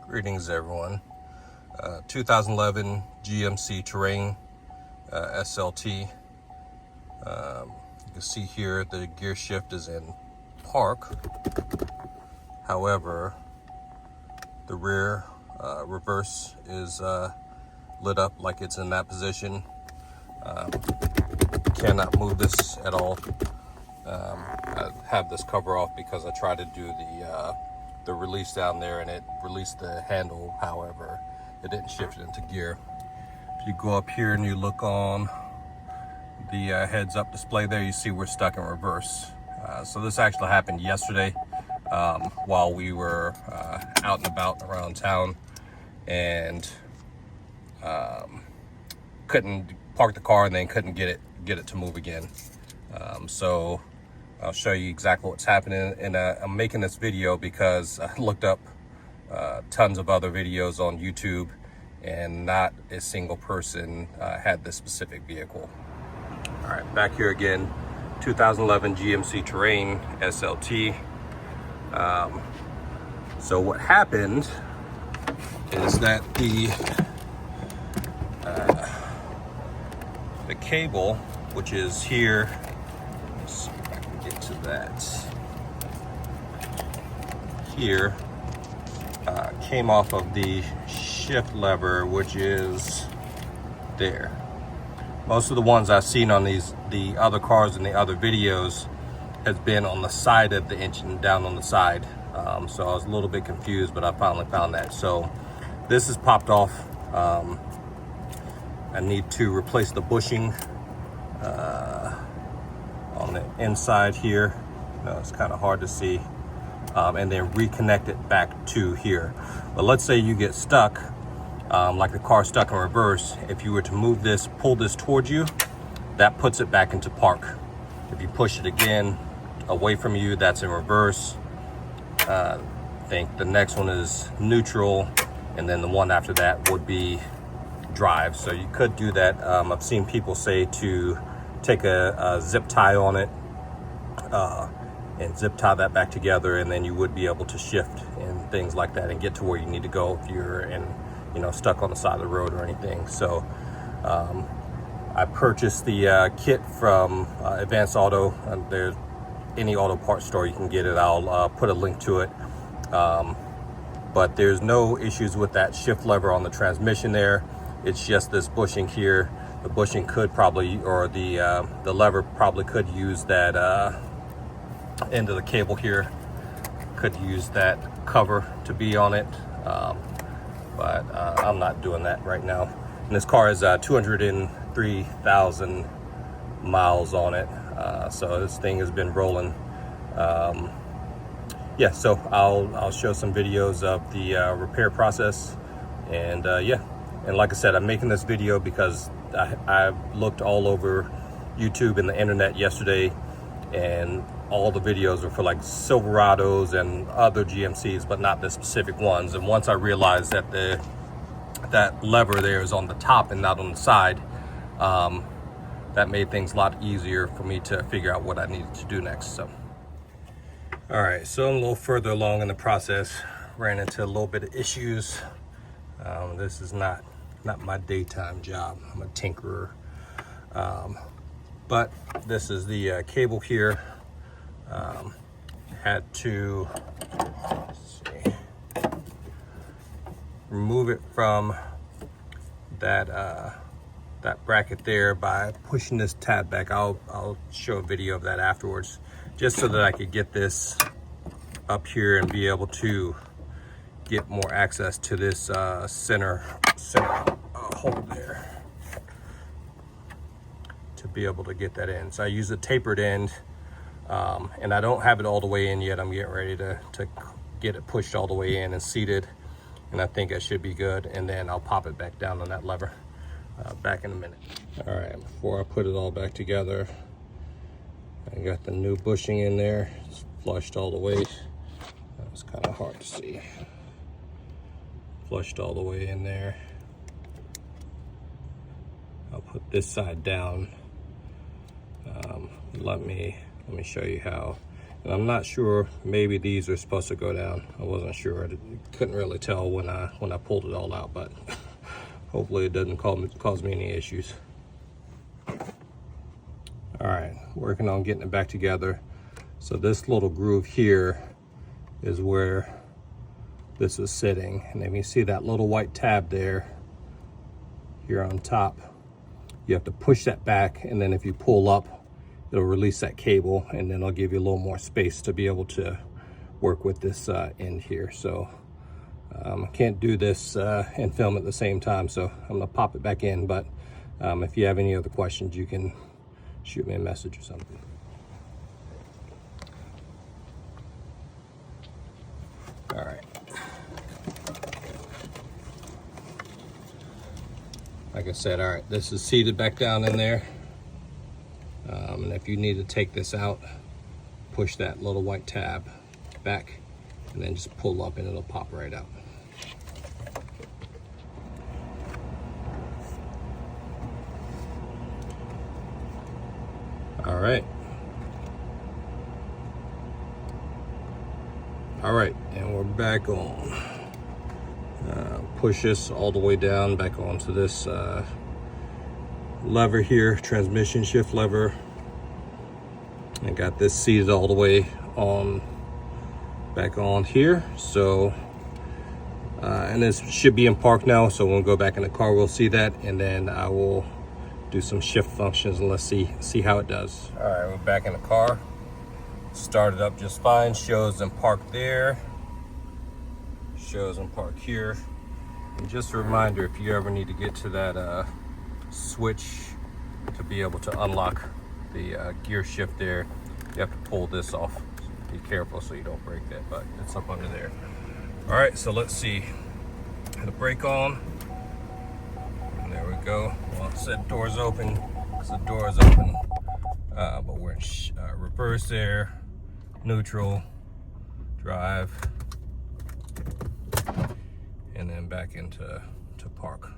Greetings everyone. 2011 GMC Terrain SLT. You can see here the gear shift is in park. However, the rear reverse is lit up like it's in that position. Cannot move this at all. I have this cover off because I tried to do the release down there and it released the handle. However, it didn't shift it into gear. If you go up here and you look on the heads up display there, you see we're stuck in reverse. So this actually happened yesterday while we were out and about around town, and couldn't park the car and then couldn't get it to move again. So I'll show you exactly what's happening, and I'm making this video because I looked up tons of other videos on YouTube and not a single person had this specific vehicle. All right, back here again, 2011 GMC Terrain SLT. So what happened is that the cable, which is here, let's see if I can get to that, here, came off of the shift lever, which is there. Most of the ones I've seen on the other cars and the other videos has been on the side of the engine, down on the side. So I was a little bit confused, but I finally found that. So this is popped off. I need to replace the bushing on the inside here. No, it's kind of hard to see. And then reconnect it back to here. But let's say you get stuck, like the car stuck in reverse. If you were to move this, pull this towards you, that puts it back into park. If you push it again away from you, that's in reverse. I think the next one is neutral, and then the one after that would be drive. So you could do that. I've seen people say to take a zip tie on it and zip tie that back together, and then you would be able to shift and things like that and get to where you need to go if you're stuck on the side of the road or anything. So I purchased the kit from Advanced Auto. There's any auto parts store you can get it. I'll put a link to it. But there's no issues with that shift lever on the transmission there. It's just this bushing here. The bushing could probably, or the lever probably could use that end of the cable here. Could use that cover to be on it. But I'm not doing that right now. And this car has 203,000 miles on it. So this thing has been rolling. Yeah, so I'll show some videos of the repair process, and yeah. And like I said, I'm making this video because I looked all over YouTube and the internet yesterday, and all the videos are for like Silverados and other GMCs, but not the specific ones. And once I realized that that lever there is on the top and not on the side, that made things a lot easier for me to figure out what I needed to do next. So, all right, so I'm a little further along in the process. Ran into a little bit of issues. This is not my daytime job. I'm a tinkerer. But this is the cable here. Had to remove it from that bracket there by pushing this tab back. I'll show a video of that afterwards, just so that I could get this up here and be able to get more access to this center hole there, to be able to get that in. So I use a tapered end, and I don't have it all the way in yet. I'm getting ready to get it pushed all the way in and seated, and I think it should be good. And then I'll pop it back down on that lever. Back in a minute. All right, before I put it all back together, I got the new bushing in there. It's flushed all the way. It's kind of hard to see. Flushed all the way in there. I'll put this side down. Let me show you how. And I'm not sure, maybe these are supposed to go down. I wasn't sure. I couldn't really tell when I pulled it all out, but hopefully it doesn't cause me any issues. All right, working on getting it back together. So this little groove here is where this is sitting. And if you see that little white tab there, here on top, you have to push that back, and then if you pull up, it'll release that cable, and then it'll give you a little more space to be able to work with this end here. So I can't do this and film at the same time, so I'm gonna pop it back in. But if you have any other questions, you can shoot me a message or something. All right. Like I said, all right, this is seated back down in there. And if you need to take this out, push that little white tab back and then just pull up and it'll pop right out. All right. All right, and we're back on. Push this all the way down back onto this lever here, transmission shift lever. I got this seated all the way on back on here. So and this should be in park now, so when we go back in the car we'll see that, and then I will do some shift functions and let's see how it does. All right, we're back in the car. Started up just fine. Shows in park there, shows in park here. And just a reminder, if you ever need to get to that switch to be able to unlock the gear shift there, you have to pull this off. Be careful so you don't break that, but it's up under there. All right, so let's see. The brake on, and there we go. Well, it said doors open because the door is open, but we're in reverse there, neutral, drive, and then back into park.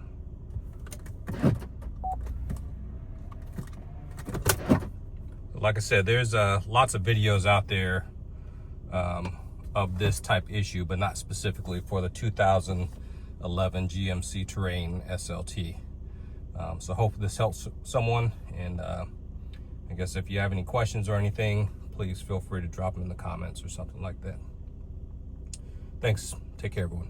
Like I said, there's lots of videos out there of this type issue, but not specifically for the 2011 GMC Terrain SLT. So hopefully this helps someone, and I guess if you have any questions or anything, please feel free to drop them in the comments or something like that. Thanks. Take care, everyone.